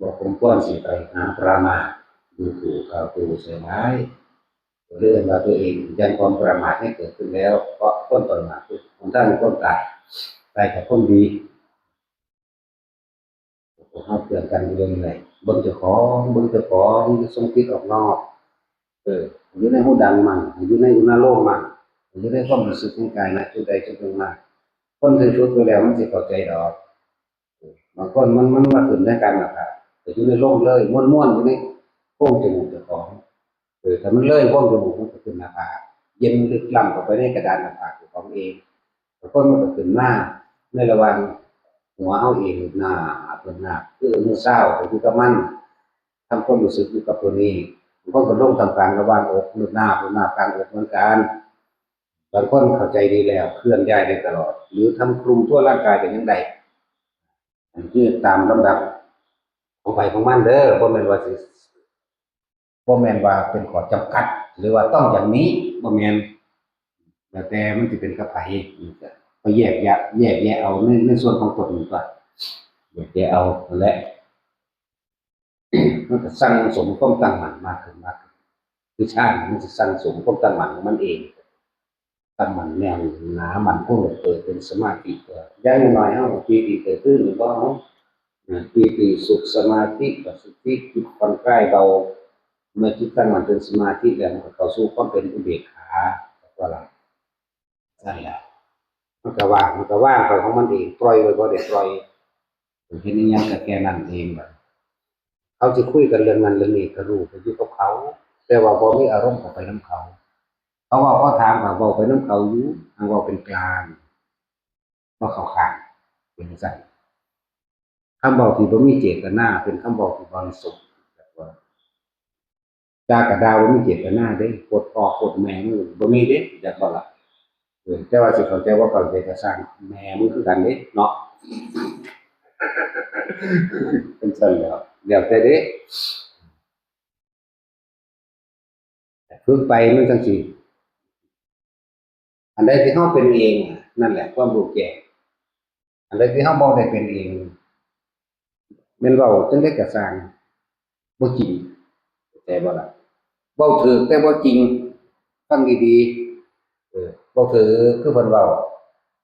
บอกผมควรสิไปหาประมาทดูถูกเขาตูเสียหายเรื่องว่าตัวเองยังความประมาทให้เกิดขึ้นแล้วเพราะต้นประมาทคือคนท่านต้นตายจากคนดีเขาเตือนกันเรื่องอะไรเบิ่งเจ้าของเบิ่งเจ้าของทรงคิดออกนอกอยู่ในหูดังมันอยู่ในอุณโลกมันอยู่ในความรู้สึกของกายนะจุดใดจุดหนึ่งมาคนที่ชุดไปแล้วมันจะเข้าใจดอกบางคนมันมาขึ้นในการนะครับแต่อยู่ในโลกเลยม้วนๆอยู่ในโค้งจมูกเจ้าของแต่มันเลยโค้งจมูกมันก็ขึ้นหน้าผากเย็นลึกล้ำเข้าไปในกระดานหน้าผากของเองบางคนมันก็ขึ้นมาในระหว่างหัวเอาเองหน้าเป็นหน้าคือมือเศร้าคือกับมันทำความรู้สึกอยู่กับตัวนี้บางคนก็ลงทำกลางระหว่างอกมือหน้าเป็นหน้ากลางอกเหมือนกันบางคนเข้าใจดีแล้วเคลื่อนย้ายได้ตลอดหรือทำคลุมทั่วร่างกายเป็นยังไงยืดตามลำดับของไปของมันเด้อบ่แม่นว่าสิบ่แม่นว่าเป็นข้อจำกัดหรือว่าต้องอย่างนี้บ่แม่นแล้วแต่มันสิเป็นกับไผก็แยกแยะเอาในส่วนของตนก่อนแยกแยะเอาและมันก็สั่งสมความตั้งมั่นมากขึ้นมากขึ้นคือชาติมันจะสั่งสมความตั้งมั่นของมันเองตั้งมั่นแนวหนามันคงเกิดเป็นสมาธิอย่างน้อยเฮาปีติเกิดขึ้นหรือบ่ปีติสุขสมาธิกับสุธิจิตผ่อนคลายเบาเมื่อจิตตั้งมั่นเป็นสมาธิแล้วมันก็เข้าสู่ความเป็นอุเบกขาว่าล่ะนั่นแหละมันก็ว่างไปของมันเองปล่อยไว้บ่ได้ปล่อยเห็นอีหยังก็แค่นั้นเองบัดเขาสิคุยกันเรื่องนั้นเรื่องนี้ก็รู้ก็อยู่กับเขาแต่ว่าบ่มีอารมณ์เข้าไปนำเขาเขาเว้าเขาถามก็เว้าไปนำเขาอยู่หั้นเว้าเป็นกลางบ่เข้าข้างเป็นจั่งซั้นคำเว้าที่บ่มีเจตนาเป็นคำเว้าที่บริสุทธิ์แบบว่าด่าก็ด่าบ่มีเจตนาเด้โพดพ่อโพดแม่มึงบ่มีเด้จักบ่ล่ะแต่ว่าสิเข้าใจบ่เข้าใจก็สร้างแม่มึงคือกันเด้เนาะเป็นซั่นแหล้วแล้วแต่เด้ฝึกไปมันจังสิอันใดที่เฮาเป็นเองนั่นแหละความรู้แจ้งอันใดที่เฮาบ่ได้เป็นเองแม่นเว้าจั่งใดก็สร้างบ่จริงเข้าใจบ่ล่ะเว้าถูกแต่บ่จริงฟังดีๆเว้าถูกคือเพิ่นเว้า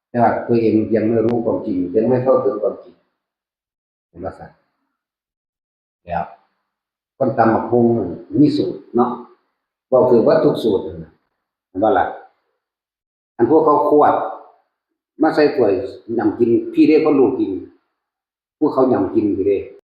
แต่ว่าตัวเองยังไม่รู้ความจริงยังไม่เข้าถึงความจริงเห็นบ่ซั้นแล้วคนตำบักหุ่งมีสูตรเนาะเว้าถูกเบิดทุกสูตรนั่นน่ะเห็นบ่ล่ะอันพวกเขาควดมาใส่ถ้วยยำกินพี่เด้คนรู้กินพวกเขายำกินอยู่เด้